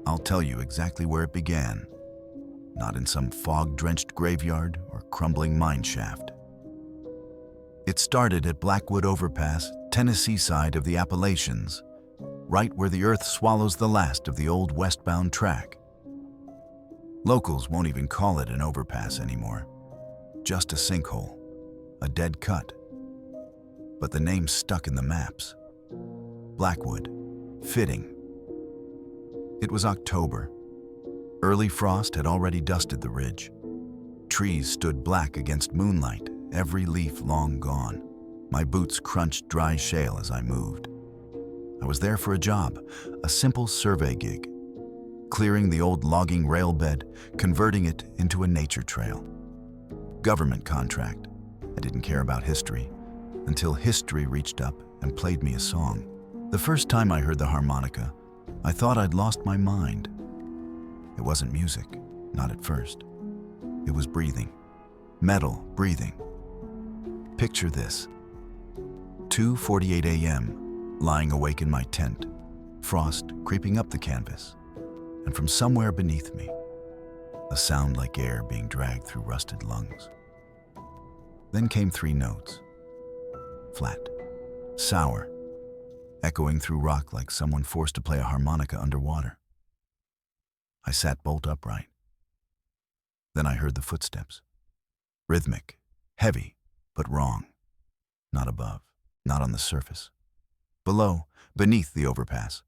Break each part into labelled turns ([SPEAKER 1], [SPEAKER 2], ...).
[SPEAKER 1] I'll tell you exactly where it began, not in some fog-drenched graveyard or crumbling mine shaft. It started at Blackwood Overpass, Tennessee side of the Appalachians, right where the earth swallows the last of the old westbound track. Locals won't even call it an overpass anymore, just a sinkhole, a dead cut. But the name stuck in the maps. Blackwood, fitting. It was October. Early frost had already dusted the ridge. Trees stood black against moonlight, every leaf long gone. My boots crunched dry shale as I moved. I was there for a job, a simple survey gig, clearing the old logging rail bed, converting it into a nature trail. Government contract. I didn't care about history, until history reached up and played me a song. The first time I heard the harmonica, I thought I'd lost my mind. It wasn't music, not at first. It was breathing. Metal breathing. Picture this. 2:48 a.m., lying awake in my tent, frost creeping up the canvas, and from somewhere beneath me, a sound like air being dragged through rusted lungs. Then came 3 notes. Flat, sour, echoing through rock like someone forced to play a harmonica underwater. I sat bolt upright. Then I heard the footsteps. Rhythmic, heavy, but wrong. Not above, not on the surface. Below, beneath the overpass.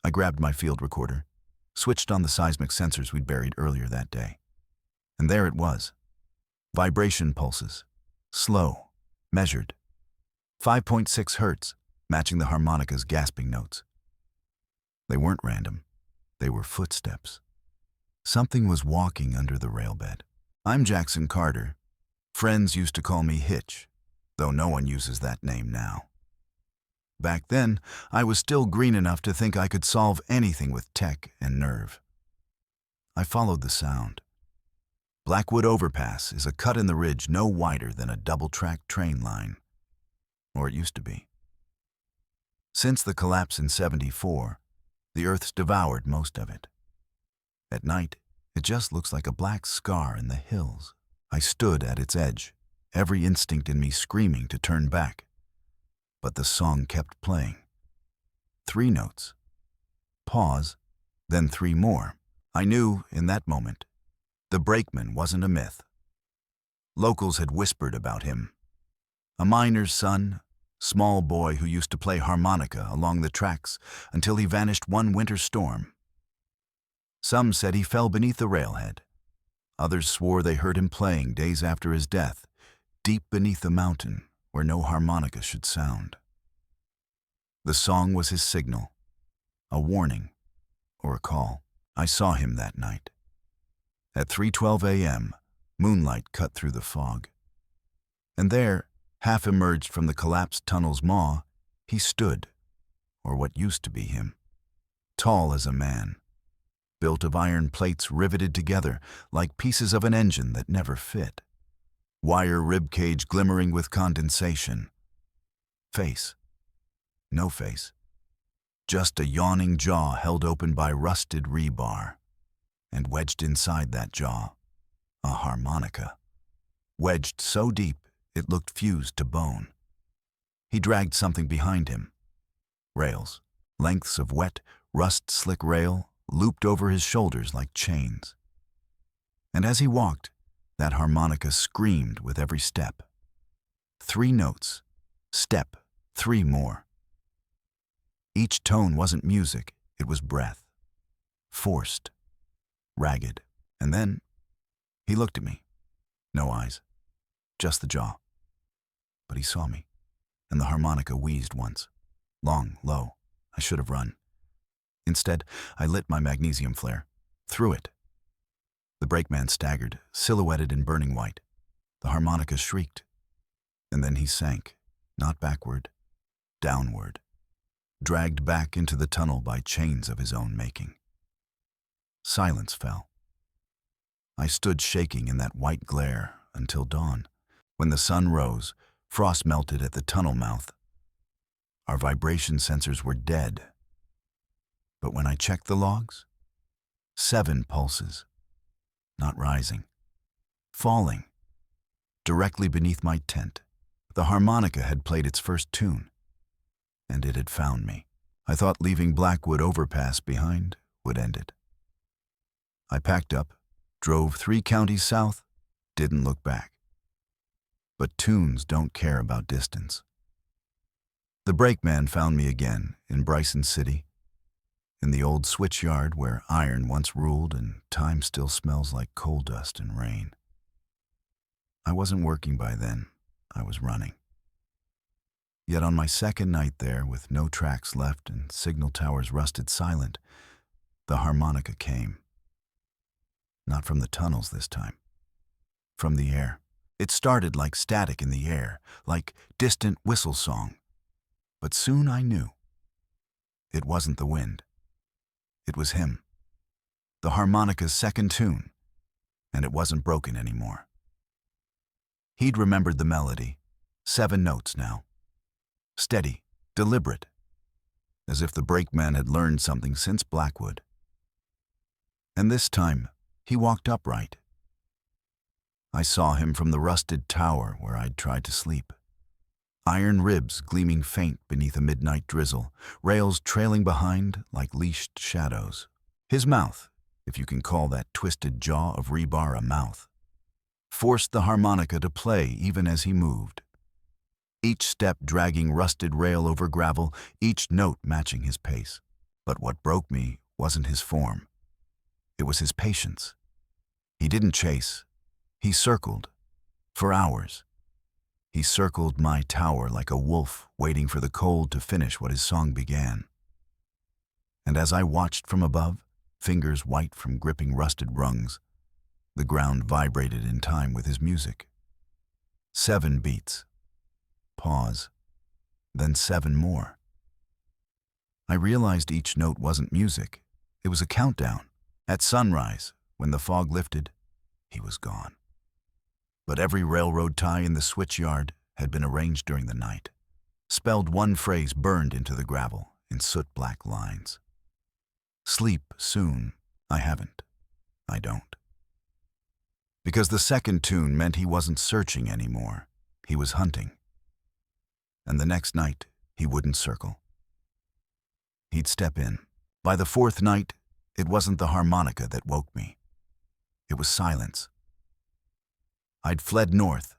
[SPEAKER 1] I grabbed my field recorder, switched on the seismic sensors we'd buried earlier that day. And there it was. Vibration pulses, slow, measured. 5.6 hertz, matching the harmonica's gasping notes. They weren't random. They were footsteps. Something was walking under the railbed. I'm Jackson Carter. Friends used to call me Hitch, though no one uses that name now. Back then, I was still green enough to think I could solve anything with tech and nerve. I followed the sound. Blackwood Overpass is a cut in the ridge no wider than a double-track train line. Or it used to be. Since the collapse in '74, the Earth's devoured most of it. At night, it just looks like a black scar in the hills. I stood at its edge, every instinct in me screaming to turn back. But the song kept playing. 3 notes. Pause, then 3 more. I knew, in that moment, the brakeman wasn't a myth. Locals had whispered about him. A miner's son, small boy who used to play harmonica along the tracks until he vanished one winter storm. Some said he fell beneath the railhead. Others swore they heard him playing days after his death, deep beneath the mountain where no harmonica should sound. The song was his signal, a warning or a call. I saw him that night. At 3:12 a.m., moonlight cut through the fog. And there, half emerged from the collapsed tunnel's maw, he stood, or what used to be him, tall as a man, built of iron plates riveted together like pieces of an engine that never fit, wire ribcage glimmering with condensation. Face. No face. Just a yawning jaw held open by rusted rebar, and wedged inside that jaw, a harmonica, wedged so deep it looked fused to bone. He dragged something behind him. Rails, lengths of wet, rust-slick rail, looped over his shoulders like chains. And as he walked, that harmonica screamed with every step. 3 notes, step, 3 more. Each tone wasn't music, it was breath. Forced, ragged. And then, he looked at me. No eyes, just the jaw. But he saw me, and the harmonica wheezed once. Long, low. I should have run. Instead, I lit my magnesium flare, threw it. The brakeman staggered, silhouetted in burning white. The harmonica shrieked. And then he sank, not backward, downward, dragged back into the tunnel by chains of his own making. Silence fell. I stood shaking in that white glare until dawn. When the sun rose, frost melted at the tunnel mouth. Our vibration sensors were dead. But when I checked the logs, 7 pulses, not rising, falling, directly beneath my tent. The harmonica had played its first tune, and it had found me. I thought leaving Blackwood Overpass behind would end it. I packed up, drove 3 counties south, didn't look back. But tunes don't care about distance. The brakeman found me again in Bryson City, in the old switch yard where iron once ruled and time still smells like coal dust and rain. I wasn't working by then, I was running. Yet on my second night there, with no tracks left and signal towers rusted silent, the harmonica came. Not from the tunnels this time, from the air. It started like static in the air, like distant whistle song. But soon I knew. It wasn't the wind. It was him. The harmonica's second tune, and it wasn't broken anymore. He'd remembered the melody, 7 notes now. Steady, deliberate, as if the brakeman had learned something since Blackwood. And this time, he walked upright. I saw him from the rusted tower where I'd tried to sleep. Iron ribs gleaming faint beneath a midnight drizzle, rails trailing behind like leashed shadows. His mouth, if you can call that twisted jaw of rebar a mouth, forced the harmonica to play even as he moved. Each step dragging rusted rail over gravel, each note matching his pace. But what broke me wasn't his form. It was his patience. He didn't chase. He circled. For hours. He circled my tower like a wolf waiting for the cold to finish what his song began. And as I watched from above, fingers white from gripping rusted rungs, the ground vibrated in time with his music. 7 beats. Pause. Then 7 more. I realized each note wasn't music. It was a countdown. At sunrise, when the fog lifted, he was gone. But every railroad tie in the switch yard had been arranged during the night, spelled one phrase burned into the gravel in soot-black lines. Sleep soon. I haven't. I don't. Because the second tune meant he wasn't searching anymore. He was hunting. And the next night, he wouldn't circle. He'd step in. By the 4th night, it wasn't the harmonica that woke me. It was silence. I'd fled north,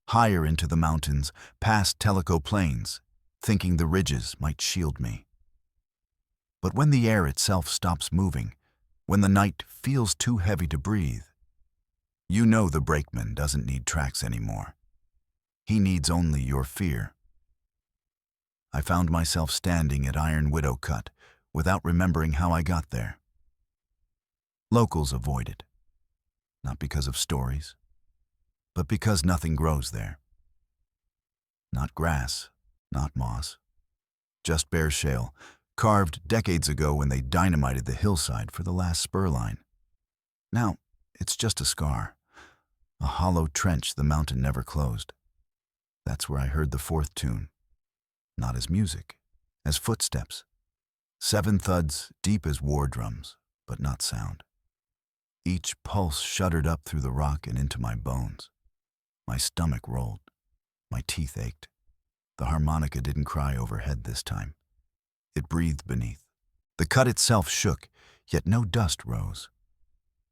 [SPEAKER 1] higher into the mountains, past Tellico Plains, thinking the ridges might shield me. But when the air itself stops moving, when the night feels too heavy to breathe, you know the brakeman doesn't need tracks anymore. He needs only your fear. I found myself standing at Iron Widow Cut without remembering how I got there. Locals avoid it, not because of stories, but because nothing grows there. Not grass, not moss, just bare shale, carved decades ago when they dynamited the hillside for the last spur line. Now, it's just a scar, a hollow trench the mountain never closed. That's where I heard the 4th tune, not as music, as footsteps. 7 thuds deep as war drums, but not sound. Each pulse shuddered up through the rock and into my bones. My stomach rolled. My teeth ached. The harmonica didn't cry overhead this time. It breathed beneath. The cut itself shook, yet no dust rose.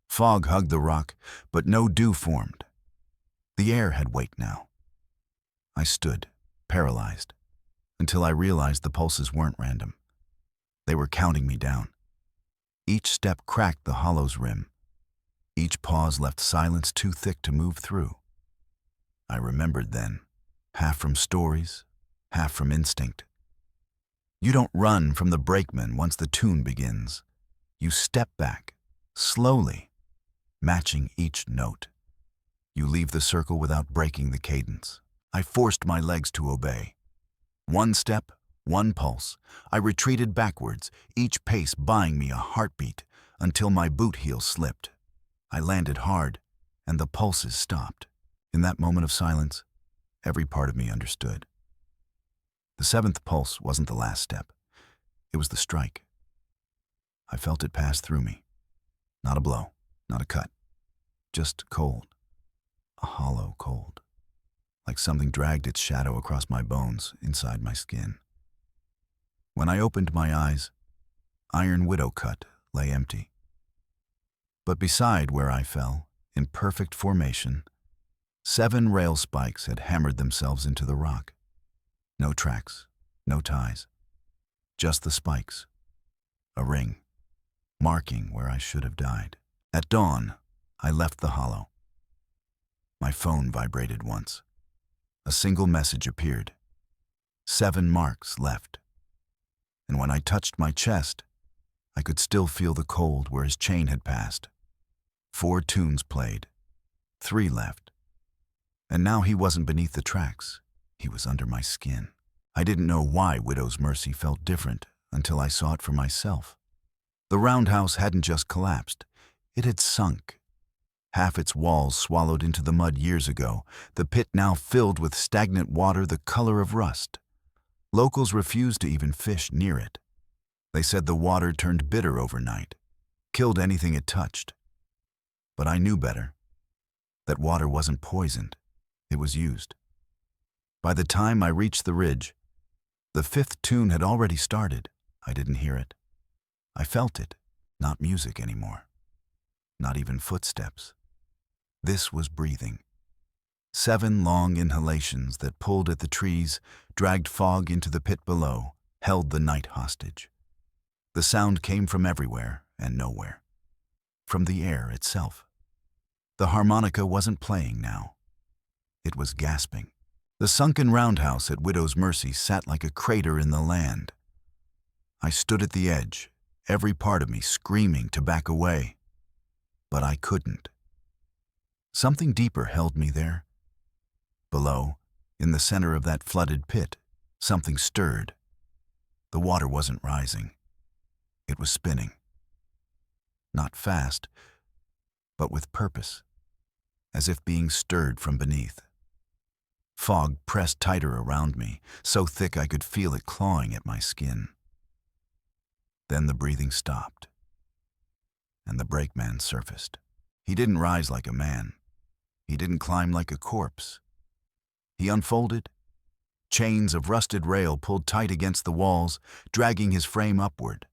[SPEAKER 1] Fog hugged the rock, but no dew formed. The air had weight now. I stood, paralyzed, until I realized the pulses weren't random. They were counting me down. Each step cracked the hollow's rim. Each pause left silence too thick to move through. I remembered then, half from stories, half from instinct. You don't run from the brakeman once the tune begins. You step back, slowly, matching each note. You leave the circle without breaking the cadence. I forced my legs to obey. 1 step, 1 pulse. I retreated backwards, each pace buying me a heartbeat, until my boot heel slipped. I landed hard, and the pulses stopped. In that moment of silence, every part of me understood. The 7th pulse wasn't the last step. It was the strike. I felt it pass through me. Not a blow, not a cut, just cold, a hollow cold, like something dragged its shadow across my bones inside my skin. When I opened my eyes, Iron Widow Cut lay empty. But beside where I fell, in perfect formation, 7 rail spikes had hammered themselves into the rock. No tracks, no ties, just the spikes, a ring, marking where I should have died. At dawn, I left the hollow. My phone vibrated once. A single message appeared. 7 marks left. And when I touched my chest, I could still feel the cold where his chain had passed. 4 tunes played, 3 left. And now he wasn't beneath the tracks, he was under my skin. I didn't know why Widow's Mercy felt different until I saw it for myself. The roundhouse hadn't just collapsed, it had sunk. Half its walls swallowed into the mud years ago, the pit now filled with stagnant water the color of rust. Locals refused to even fish near it. They said the water turned bitter overnight, killed anything it touched. But I knew better. That water wasn't poisoned, it was used. By the time I reached the ridge, the 5th tune had already started. I didn't hear it. I felt it, not music anymore. Not even footsteps. This was breathing. 7 long inhalations that pulled at the trees, dragged fog into the pit below, held the night hostage. The sound came from everywhere and nowhere. From the air itself. The harmonica wasn't playing now. It was gasping. The sunken roundhouse at Widow's Mercy sat like a crater in the land. I stood at the edge, every part of me screaming to back away. But I couldn't. Something deeper held me there. Below, in the center of that flooded pit, something stirred. The water wasn't rising. It was spinning. Not fast, but with purpose, as if being stirred from beneath. Fog pressed tighter around me, so thick I could feel it clawing at my skin. Then the breathing stopped, and the brakeman surfaced. He didn't rise like a man. He didn't climb like a corpse. He unfolded. Chains of rusted rail pulled tight against the walls, dragging his frame upward.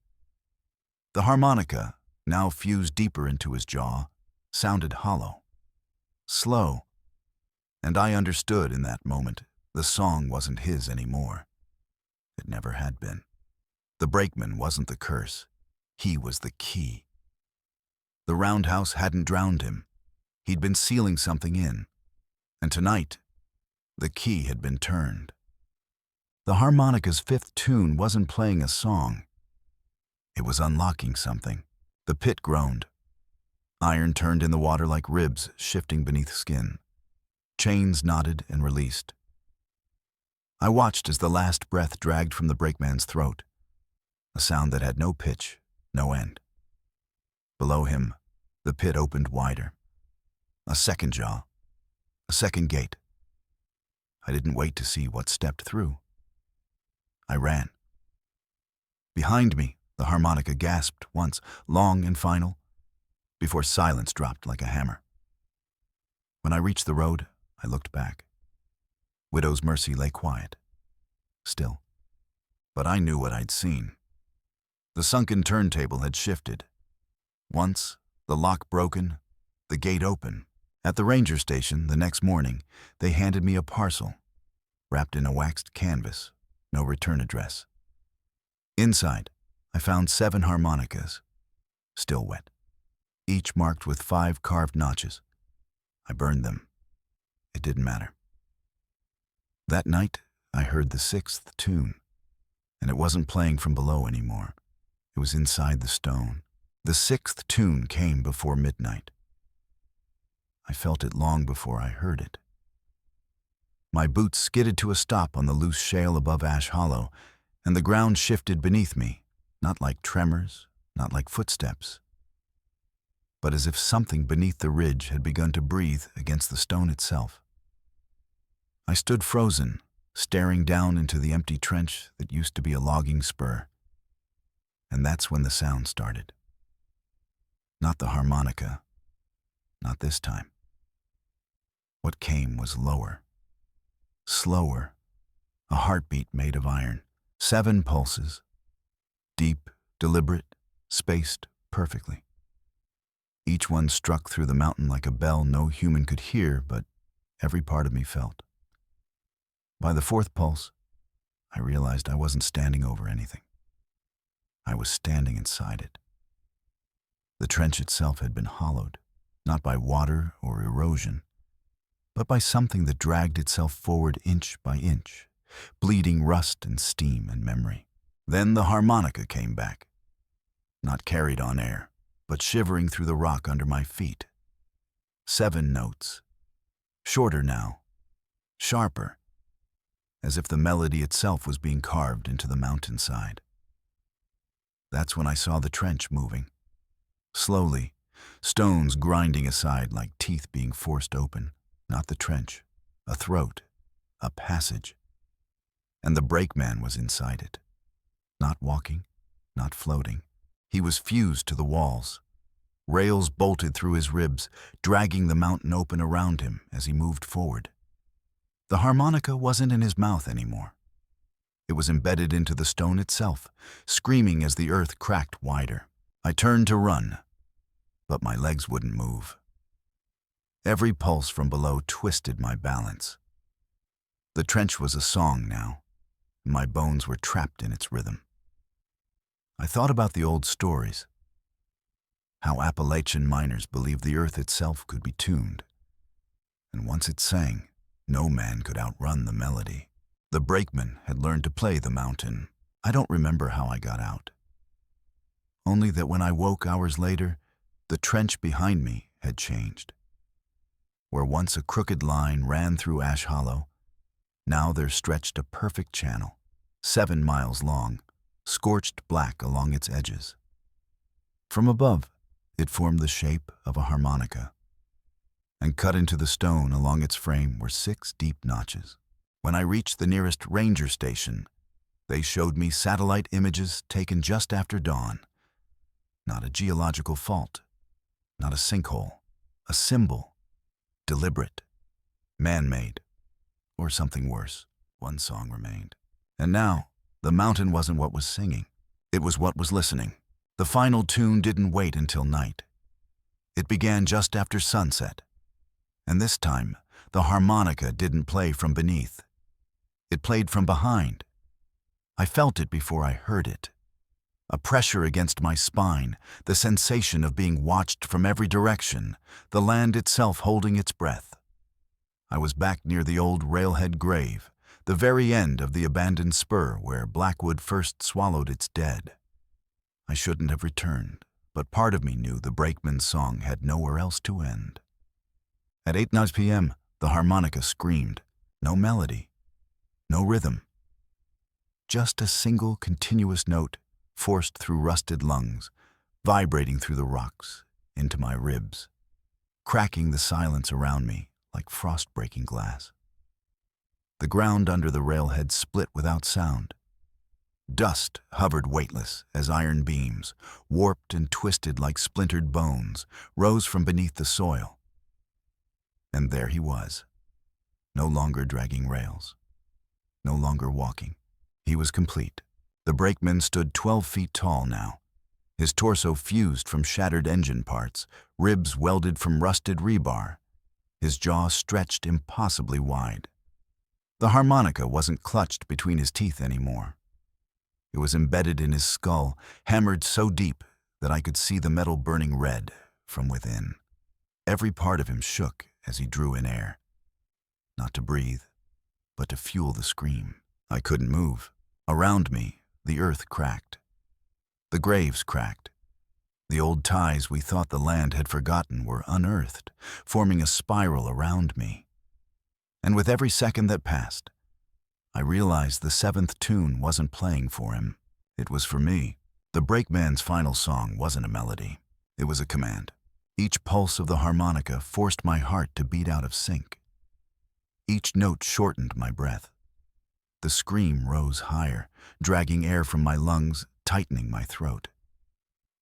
[SPEAKER 1] The harmonica, now fused deeper into his jaw, sounded hollow, slow, and I understood in that moment the song wasn't his anymore. It never had been. The brakeman wasn't the curse. He was the key. The roundhouse hadn't drowned him. He'd been sealing something in. And tonight, the key had been turned. The harmonica's 5th tune wasn't playing a song. It was unlocking something. The pit groaned. Iron turned in the water like ribs shifting beneath skin. Chains knotted and released. I watched as the last breath dragged from the brakeman's throat, a sound that had no pitch, no end. Below him, the pit opened wider. A second jaw, a second gate. I didn't wait to see what stepped through. I ran. Behind me, the harmonica gasped once, long and final, before silence dropped like a hammer. When I reached the road, I looked back. Widow's Mercy lay quiet, still. But I knew what I'd seen. The sunken turntable had shifted. Once, the lock broken, the gate open. At the ranger station the next morning, they handed me a parcel, wrapped in a waxed canvas, no return address. Inside, I found 7 harmonicas, still wet, each marked with 5 carved notches. I burned them. It didn't matter. That night, I heard the 6th tune, and it wasn't playing from below anymore. It was inside the stone. The 6th tune came before midnight. I felt it long before I heard it. My boots skidded to a stop on the loose shale above Ash Hollow, and the ground shifted beneath me, not like tremors, not like footsteps, but as if something beneath the ridge had begun to breathe against the stone itself. I stood frozen, staring down into the empty trench that used to be a logging spur. And that's when the sound started. Not the harmonica, not this time. What came was lower, slower, a heartbeat made of iron. 7 pulses, deep, deliberate, spaced perfectly. Each one struck through the mountain like a bell no human could hear, but every part of me felt. By the 4th pulse, I realized I wasn't standing over anything. I was standing inside it. The trench itself had been hollowed, not by water or erosion, but by something that dragged itself forward inch by inch, bleeding rust and steam and memory. Then the harmonica came back, not carried on air, but shivering through the rock under my feet. 7 notes, shorter now, sharper, as if the melody itself was being carved into the mountainside. That's when I saw the trench moving. Slowly, stones grinding aside like teeth being forced open. Not the trench, a throat, a passage. And the brakeman was inside it. Not walking, not floating. He was fused to the walls. Rails bolted through his ribs, dragging the mountain open around him as he moved forward. The harmonica wasn't in his mouth anymore. It was embedded into the stone itself, screaming as the earth cracked wider. I turned to run, but my legs wouldn't move. Every pulse from below twisted my balance. The trench was a song now. My bones were trapped in its rhythm. I thought about the old stories, how Appalachian miners believed the earth itself could be tuned. And once it sang, no man could outrun the melody. The brakeman had learned to play the mountain. I don't remember how I got out. Only that when I woke hours later, the trench behind me had changed. Where once a crooked line ran through Ash Hollow, now there stretched a perfect channel, 7 miles long, scorched black along its edges. From above, it formed the shape of a harmonica, and cut into the stone along its frame were 6 deep notches. When I reached the nearest ranger station, they showed me satellite images taken just after dawn. Not a geological fault, not a sinkhole, a symbol, deliberate, man-made, or something worse. 1 song remained. And now, the mountain wasn't what was singing. It was what was listening. The final tune didn't wait until night. It began just after sunset. And this time, the harmonica didn't play from beneath. It played from behind. I felt it before I heard it. A pressure against my spine, the sensation of being watched from every direction, the land itself holding its breath. I was back near the old railhead grave, the very end of the abandoned spur where Blackwood first swallowed its dead. I shouldn't have returned, but part of me knew the brakeman's song had nowhere else to end. At 8:09 p.m., the harmonica screamed. No melody, no rhythm. Just a single continuous note forced through rusted lungs, vibrating through the rocks into my ribs, cracking the silence around me like frost-breaking glass. The ground under the railhead split without sound. Dust hovered weightless as iron beams, warped and twisted like splintered bones, rose from beneath the soil. And there he was, no longer dragging rails, no longer walking. He was complete. The brakeman stood 12 feet tall now, his torso fused from shattered engine parts, ribs welded from rusted rebar, his jaw stretched impossibly wide. The harmonica wasn't clutched between his teeth anymore. It was embedded in his skull, hammered so deep that I could see the metal burning red from within. Every part of him shook as he drew in air, not to breathe, but to fuel the scream. I couldn't move. Around me, the earth cracked. The graves cracked. The old ties we thought the land had forgotten were unearthed, forming a spiral around me. And with every second that passed, I realized the 7th tune wasn't playing for him. It was for me. The brakeman's final song wasn't a melody. It was a command. Each pulse of the harmonica forced my heart to beat out of sync. Each note shortened my breath. The scream rose higher, dragging air from my lungs tightening my throat.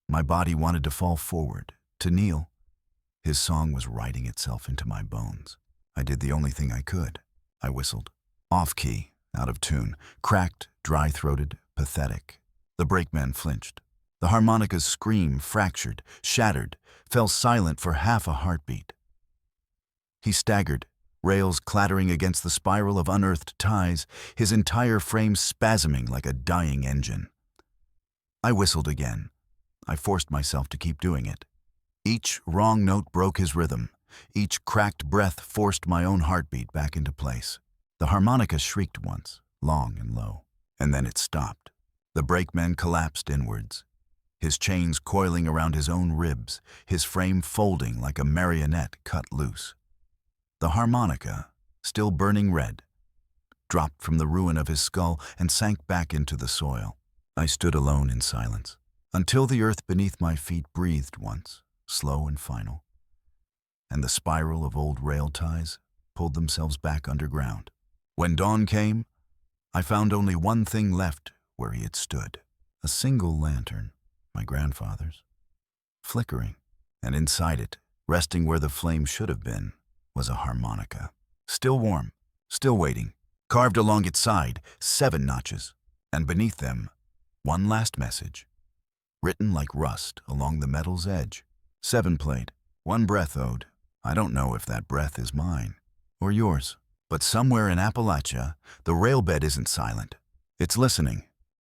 [SPEAKER 1] My body wanted to fall forward, to kneel. His song was writing itself into my bones. I did the only thing I could. I whistled. Off-key, out of tune, cracked, dry-throated, pathetic. The brakeman flinched. The harmonica's scream fractured, shattered, fell silent for half a heartbeat. He staggered, rails clattering against the spiral of unearthed ties, his entire frame spasming like a dying engine. I whistled again. I forced myself to keep doing it. Each wrong note broke his rhythm. Each cracked breath forced my own heartbeat back into place. The harmonica shrieked once, long and low, and then it stopped. The brakeman collapsed inwards, his chains coiling around his own ribs, his frame folding like a marionette cut loose. The harmonica, still burning red, dropped from the ruin of his skull and sank back into the soil. I stood alone in silence, until the earth beneath my feet breathed once, slow and final, and the spiral of old rail ties pulled themselves back underground. When dawn came, I found only one thing left where he had stood. A single lantern, my grandfather's, flickering, and inside it, resting where the flame should have been, was a harmonica. Still warm, still waiting, carved along its side, 7 notches, and beneath them, one last message, written like rust along the metal's edge. 7 played, 1 breath owed. I don't know if that breath is mine or yours, but somewhere in Appalachia, the railbed isn't silent. It's listening,